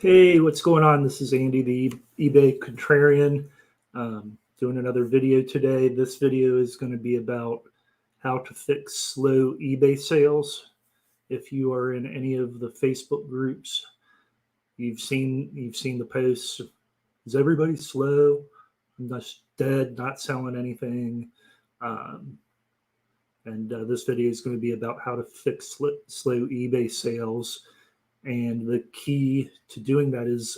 Hey, what's going on? This is Andy, the eBay Contrarian, doing another video today. This video is going to be about how to fix slow eBay sales. If you are in any of the Facebook groups, you've seen the posts. Is everybody slow? I'm just dead, not selling anything. This video is going to be about how to fix slow eBay sales. And the key to doing that is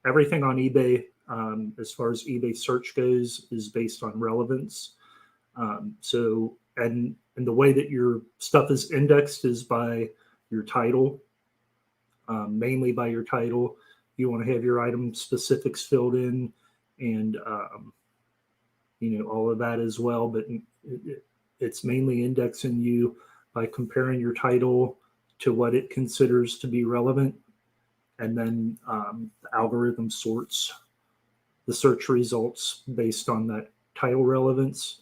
everything on eBay, as far as eBay search goes, is based on relevance. And the way that your stuff is indexed is by your title, mainly by your title. You want to have your item specifics filled in, and all of that as well. But it's mainly indexing you by comparing your title to what it considers to be relevant. And then the algorithm sorts the search results based on that title relevance.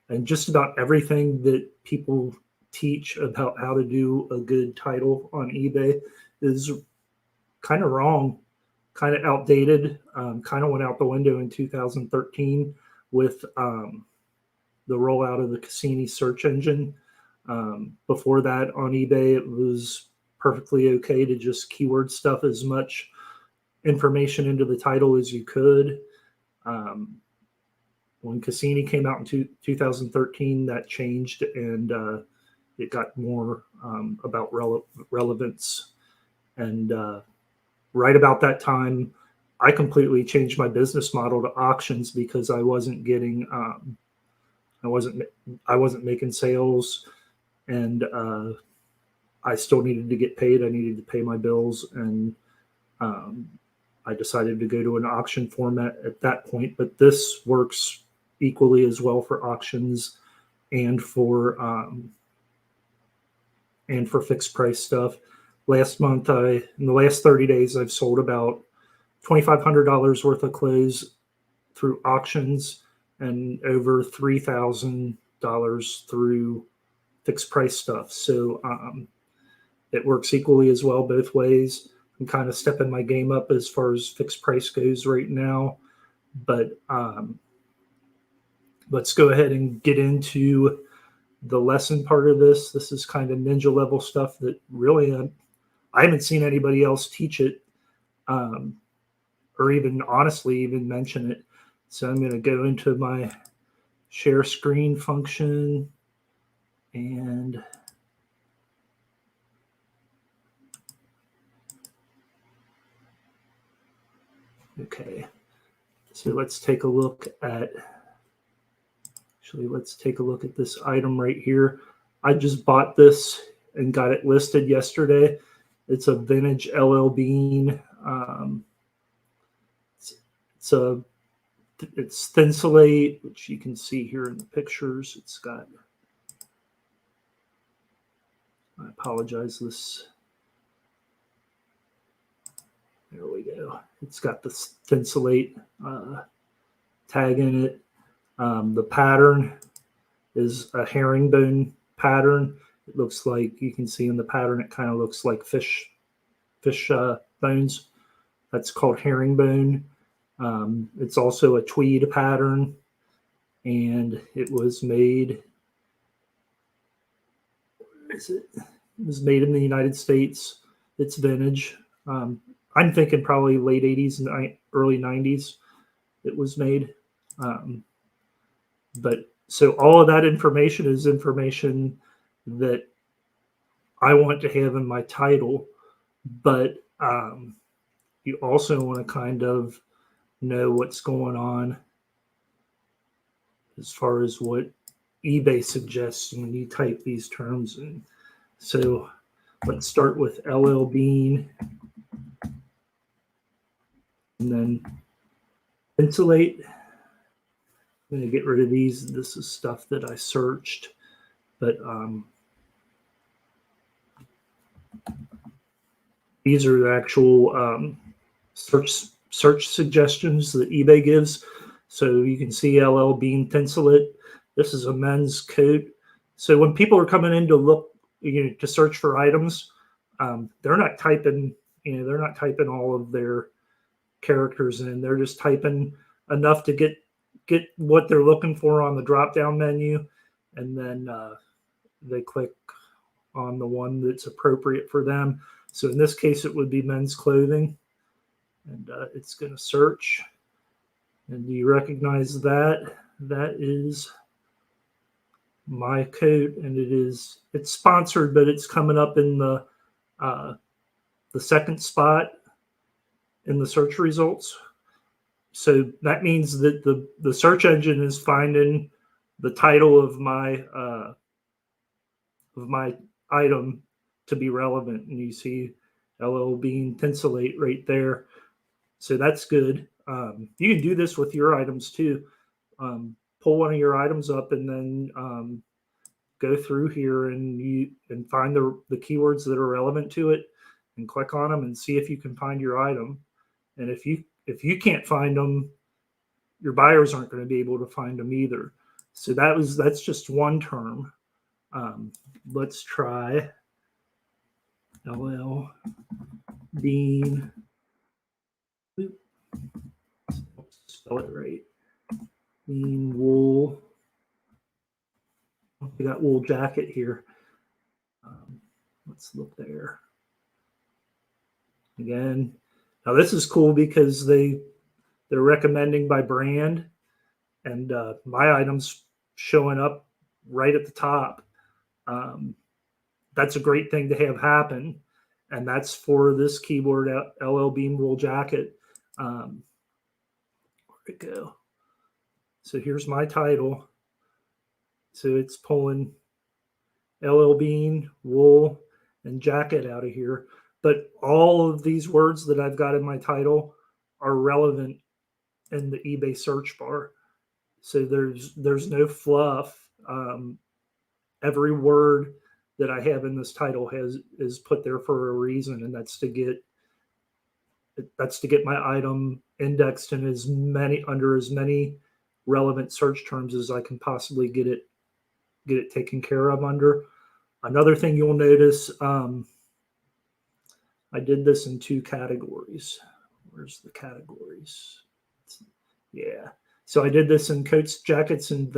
And just about everything that people teach about how to do a good title on eBay is kind of wrong, kind of outdated, kind of went out the window in 2013 with the rollout of the Cassini search engine. Before that on eBay, it was perfectly okay to just keyword stuff as much information into the title as you could. When Cassini came out in 2013, that changed, and it got more about relevance. And right about that time, I completely changed my business model to auctions because I wasn't getting, I wasn't making sales. And I still needed to get paid. I needed to pay my bills. And I decided to go to an auction format at that point. But this works equally as well for auctions and for fixed price stuff. Last month, in the last 30 days, I've sold about $2,500 worth of clothes through auctions and over $3,000 through fixed price stuff. So it works equally as well both ways. I'm kind of stepping my game up as far as fixed price goes right now, but let's go ahead and get into the lesson part of this. This is kind of ninja level stuff that really I haven't seen anybody else teach it, or even honestly even mention it. So I'm going to go into my share screen function. And okay, so let's take a look at this item right here. I just bought this and got it listed yesterday. It's a vintage LL Bean. It's thinsulate, which you can see here in the pictures. It's got, I apologize, there we go. It's got the thinsulate tag in it. The pattern is a herringbone pattern. It looks like, you can see in the pattern, it kind of looks like fish bones. That's called herringbone. It's also a tweed pattern, and it was made, it was made in the United States. It's vintage. I'm thinking probably late 80s and early 90s it was made. But so all of that information is information that I want to have in my title, but you also want to kind of know what's going on as far as what eBay suggests when you type these terms in. So let's start with LL Bean, and then thinsulate. I'm going to get rid of these. This is stuff that I searched, but these are the actual search suggestions that eBay gives. So you can see LL Bean thinsulate. This is a men's coat. So when people are coming in to look, to search for items, they're not typing they're not typing all of their characters in. They're just typing enough to get what they're looking for on the drop down menu, and then they click on the one that's appropriate for them. So in this case, it would be men's clothing, and it's going to search. And do you recognize that? That is my coat, and it's sponsored, but it's coming up in the second spot in the search results. So that means that the search engine is finding the title of my item to be relevant, and you see LL Bean Tinselate right there. So that's good. You can do this with your items too. Pull one of your items up and then go through here and find the keywords that are relevant to it and click on them and see if you can find your item. And if you can't find them, your buyers aren't going to be able to find them either. So that's just one term. Let's try LL Bean. Spell it right. Bean wool. We got wool jacket here. Let's look there. Again, now this is cool because they're recommending by brand, and my item's showing up right at the top. That's a great thing to have happen, and that's for this keyword LL Bean wool jacket. Where'd it go? So here's my title. So it's pulling LL Bean wool and jacket out of here, but all of these words that I've got in my title are relevant in the eBay search bar. So there's no fluff. Every word that I have in this title is put there for a reason, and that's to get my item indexed in under as many relevant search terms as I can possibly get it taken care of under. Another thing you'll notice, I did this in 2 categories. Where's the categories? Yeah. So I did this in coats, jackets, and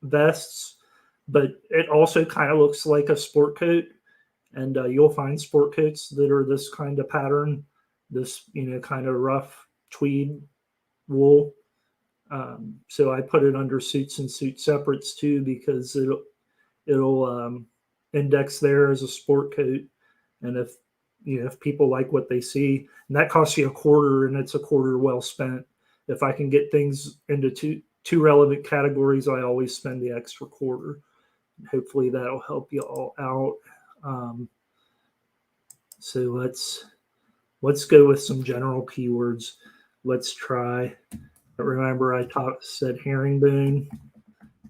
vests, but it also kind of looks like a sport coat. And you'll find sport coats that are this kind of pattern, this, kind of rough tweed wool. So I put it under suits and suit separates too, because it'll index there as a sport coat. And if people like what they see, and that costs you $0.25, and it's $0.25 well spent. If I can get things into two relevant categories, I always spend the extra $0.25. Hopefully that'll help you all out. So let's go with some general keywords. Let's try. Remember, I said herringbone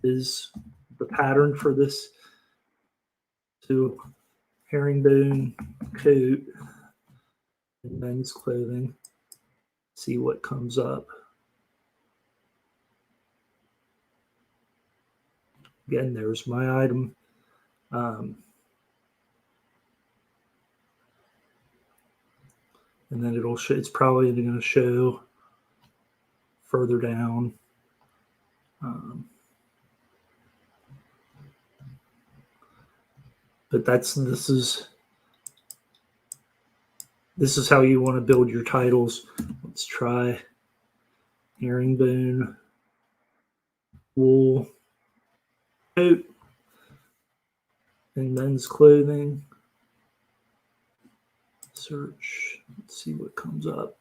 is the pattern for this. So herringbone coat and men's clothing. See what comes up. Again, there's my item. And then it'll show. It's probably going to show further down. But this is how you want to build your titles. Let's try herringbone wool coat and men's clothing. Search. Let's see what comes up.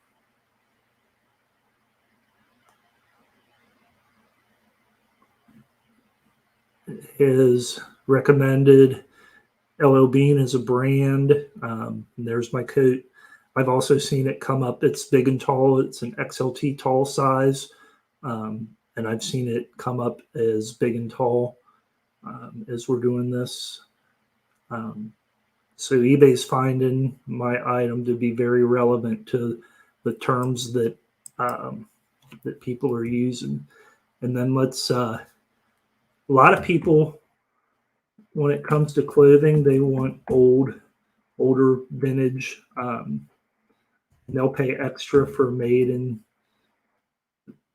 It is recommended. LL Bean is a brand. There's my coat. I've also seen it come up. It's big and tall. It's an XLT tall size. And I've seen it come up as big and tall as we're doing this. So eBay's finding my item to be very relevant to the terms that that people are using. And then a lot of people, when it comes to clothing, they want older vintage And they'll pay extra for made in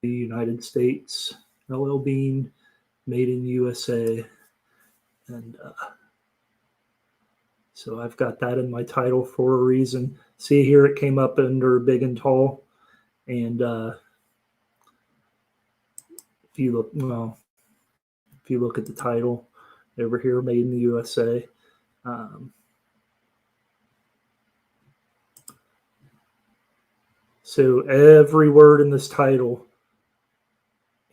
the United States, LL Bean, made in USA. And so I've got that in my title for a reason. See here, it came up under big and tall. And if you look at the title over here, made in the USA. So every word in this title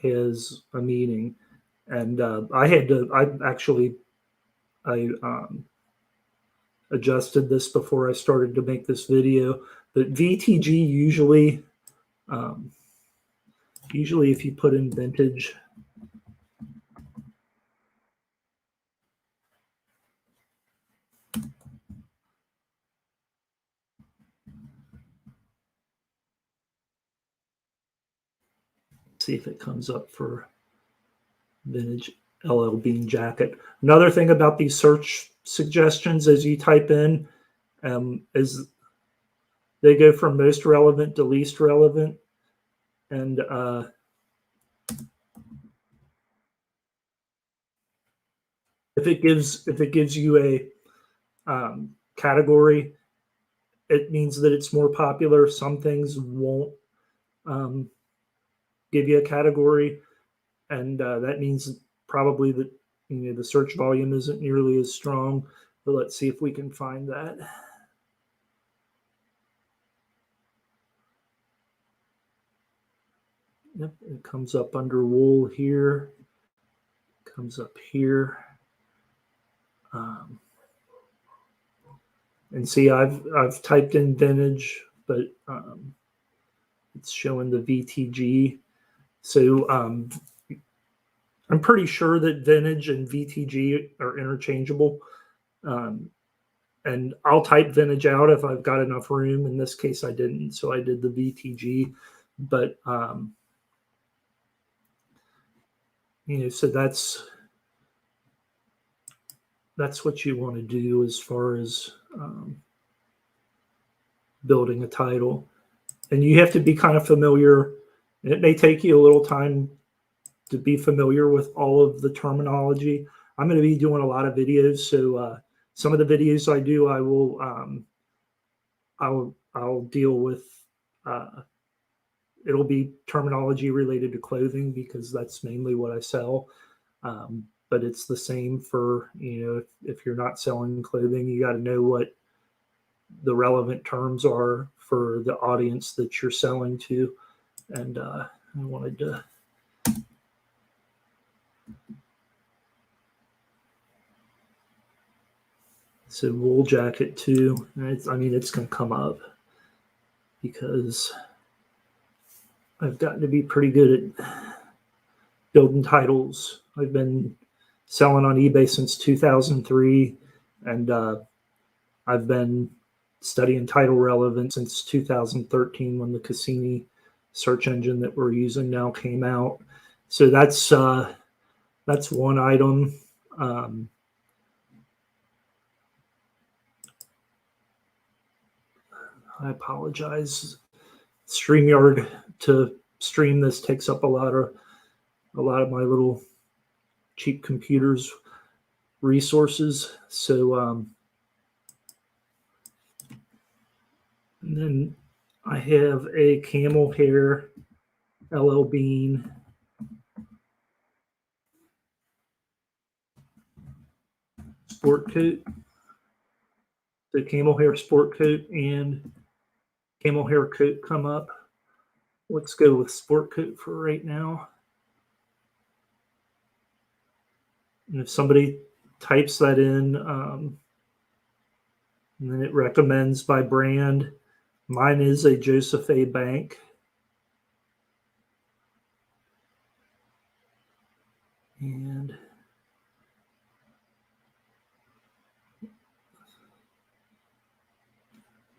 has a meaning. And I adjusted this before I started to make this video. But VTG usually if you put in vintage, see if it comes up for vintage LL Bean jacket. Another thing about these search suggestions as you type in is they go from most relevant to least relevant. And if it gives you a category, it means that it's more popular. Some things won't give you a category, and that means probably that the search volume isn't nearly as strong. But let's see if we can find that. Yep, it comes up under wool here. Comes up here. And see, I've typed in vintage, but it's showing the VTG. So I'm pretty sure that vintage and VTG are interchangeable. And I'll type vintage out if I've got enough room. In this case, I didn't, so I did the VTG. But so that's what you want to do as far as building a title. And you have to be kind of familiar. It may take you a little time to be familiar with all of the terminology. I'm going to be doing a lot of videos, so some of the videos I do, I will I'll deal with. It'll be terminology related to clothing because that's mainly what I sell. But it's the same for if you're not selling clothing, you got to know what the relevant terms are for the audience that you're selling to. And I wanted to. So wool jacket too. It's going to come up because I've gotten to be pretty good at building titles. I've been selling on eBay since 2003, and I've been studying title relevance since 2013 when the Cassini search engine that we're using now came out. So that's one item. I apologize. StreamYard to stream this takes up a lot of my little cheap computers resources. So and then I have a camel hair LL Bean sport coat. The camel hair sport coat and camel hair coat come up. Let's go with sport coat for right now. And if somebody types that in, and then it recommends by brand. Mine is a Joseph A. Bank. And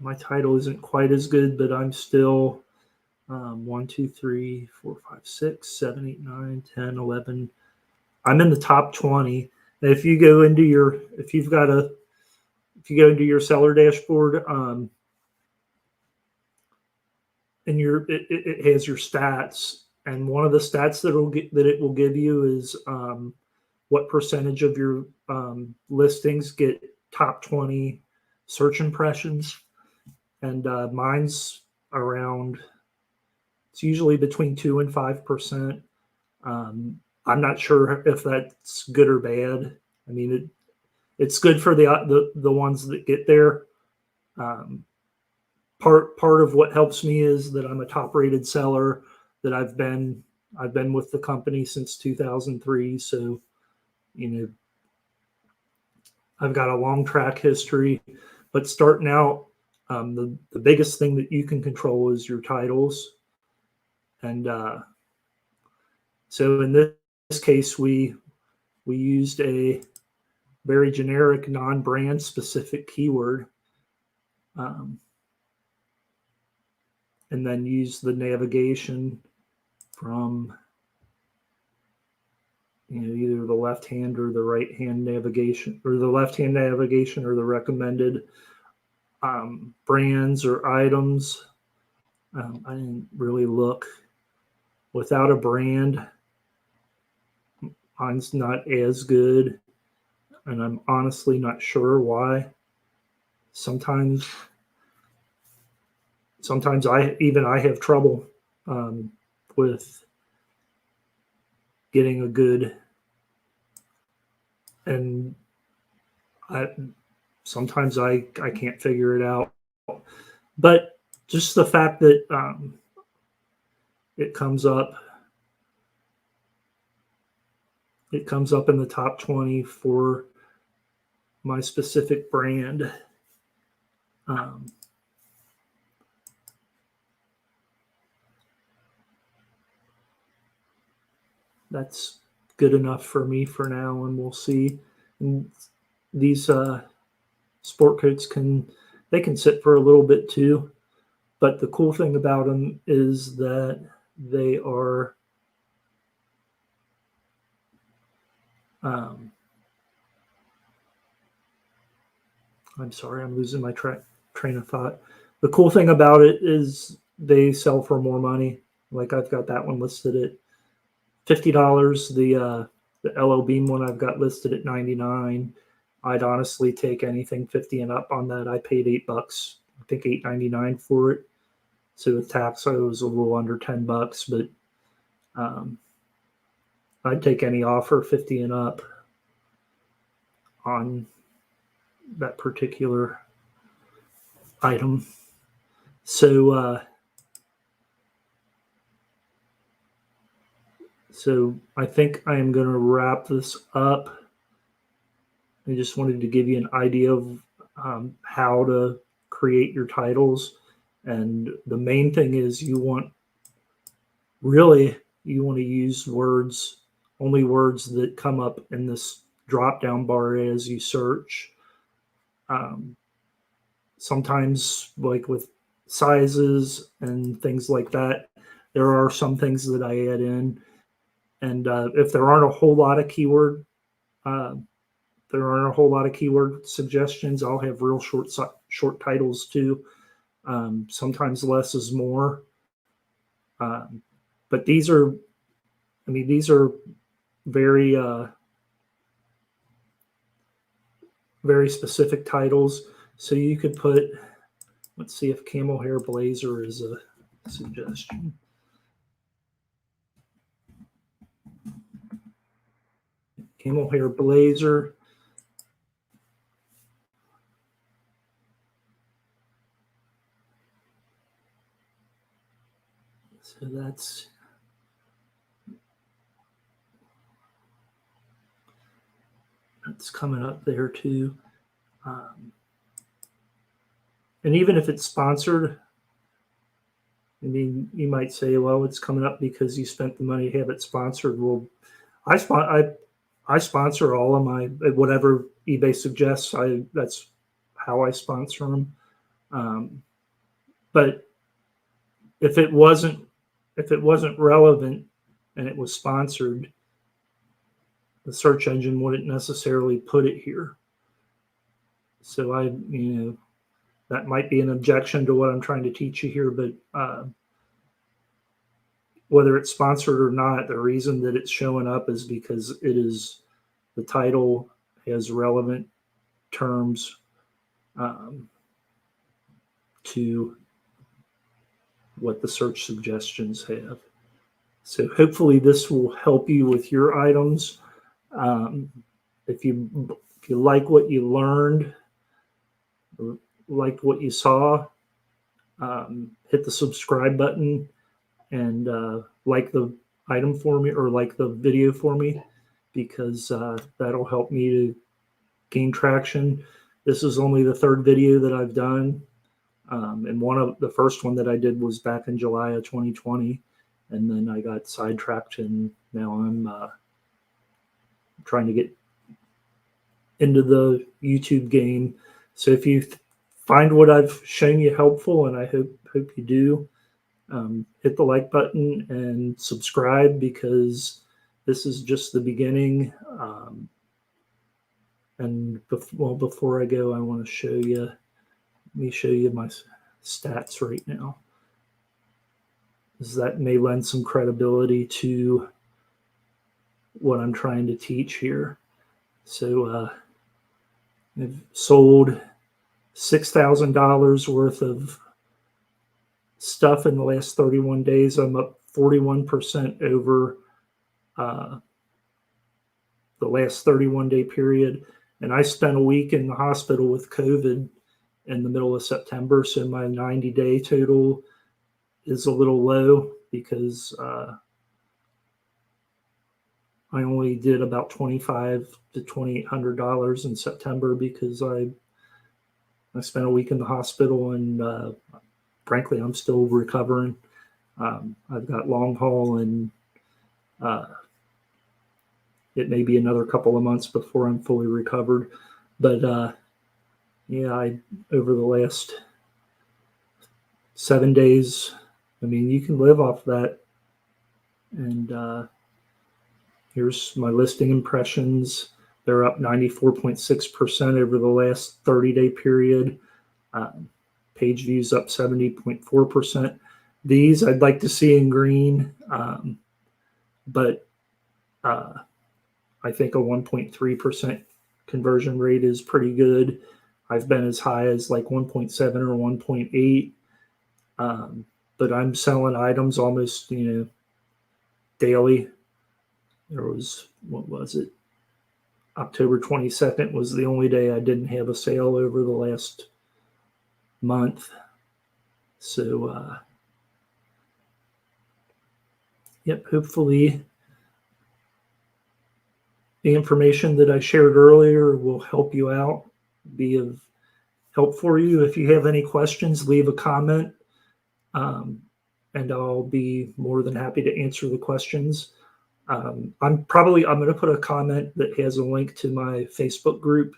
my title isn't quite as good, but I'm still 1, 2, 3, 4, 5, 6, 7, 8, 9, 10, 11. I'm in the top 20. And if you go into your seller dashboard, and it has your stats, and one of the stats that it will give you is what percentage of your listings get top 20 search impressions, and mine's around. It's usually between 2 and 5%. I'm not sure if that's good or bad. I mean, it's good for the ones that get there. Part of what helps me is that I'm a top rated seller, that I've been with the company since 2003. So, I've got a long track history, but starting out, the biggest thing that you can control is your titles. And so in this case, we used a very generic, non-brand specific keyword, and then use the navigation from either the left hand or the right hand navigation, or the left hand navigation, or the recommended brands or items. I didn't really look. Without a brand, mine's not as good, and I'm honestly not sure why. Sometimes I have trouble with getting a good, and sometimes I can't figure it out. But just the fact that it comes up in the top 20 for my specific brand. That's good enough for me for now, and we'll see. And these sport coats can sit for a little bit too, but the cool thing about them is that they are I'm sorry, I'm losing my train of thought. The cool thing about it is they sell for more money. Like, I've got that one listed at $50. The LO Beam one I've got listed at $99. I'd honestly take anything 50 and up on that. I paid $8. I think $8.99 for it. So with tax, I was a little under $10, but I'd take any offer 50 and up on that particular item. So I think I am going to wrap this up. I just wanted to give you an idea of how to create your titles. And the main thing is you want to use only words that come up in this drop down bar as you search. Sometimes, like with sizes and things like that, there are some things that I add in. And if there aren't a whole lot of keyword suggestions, I'll have real short titles too. Sometimes less is more. But these are very very specific titles. So you could put, let's see if camel hair blazer is a suggestion. Camel hair blazer. So that's coming up there too. And even if it's sponsored, I mean, you might say, well, it's coming up because you spent the money to have it sponsored. Well, I sponsor all of my, whatever eBay suggests. That's how I sponsor them. But if it wasn't relevant and it was sponsored, the search engine wouldn't necessarily put it here. So that might be an objection to what I'm trying to teach you here, but whether it's sponsored or not, the reason that it's showing up is because the title has relevant terms to what the search suggestions have. So hopefully this will help you with your items. If you like what you learned, or like what you saw, hit the subscribe button and like the item for me, or like the video for me, because that'll help me to gain traction. This is only the third video that I've done. And the first one that I did was back in July of 2020. And then I got sidetracked, and now I'm trying to get into the YouTube game. So if you find what I've shown you helpful, and I hope you do, hit the like button and subscribe, because this is just the beginning. And before I go, I want to show you. Let me show you my stats right now, because that may lend some credibility to what I'm trying to teach here. So I've sold $6,000 worth of stuff in the last 31 days. I'm up 41% over the last 31-day period. And I spent a week in the hospital with COVID in the middle of September. So my 90-day total is a little low, because I only did about $2,500 to $2,800 in September, because I spent a week in the hospital, and frankly, I'm still recovering. I've got long haul, and it may be another couple of months before I'm fully recovered. But yeah, over the last 7 days, I mean, you can live off that. And here's my listing impressions. They're up 94.6% over the last 30-day period. Page views up 70.4%. These I'd like to see in green, but I think a 1.3% conversion rate is pretty good. I've been as high as like 1.7 or 1.8, but I'm selling items almost, daily. There was, what was it? October 22nd was the only day I didn't have a sale over the last month. So, yep, hopefully the information that I shared earlier will help you out, be of help for you. If you have any questions, leave a comment, and I'll be more than happy to answer the questions. I'm going to put a comment that has a link to my Facebook group,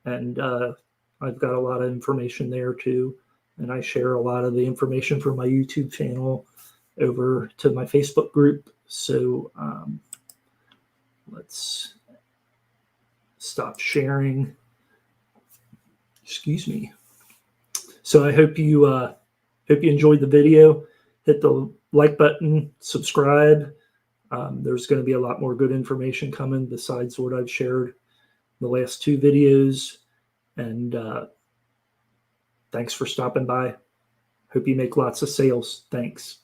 and I've got a lot of information there too. And I share a lot of the information from my YouTube channel over to my Facebook group. So let's stop sharing. Excuse me. So I hope you enjoyed the video. Hit the like button, subscribe. There's going to be a lot more good information coming besides what I've shared in the last two videos. And thanks for stopping by. Hope you make lots of sales. Thanks.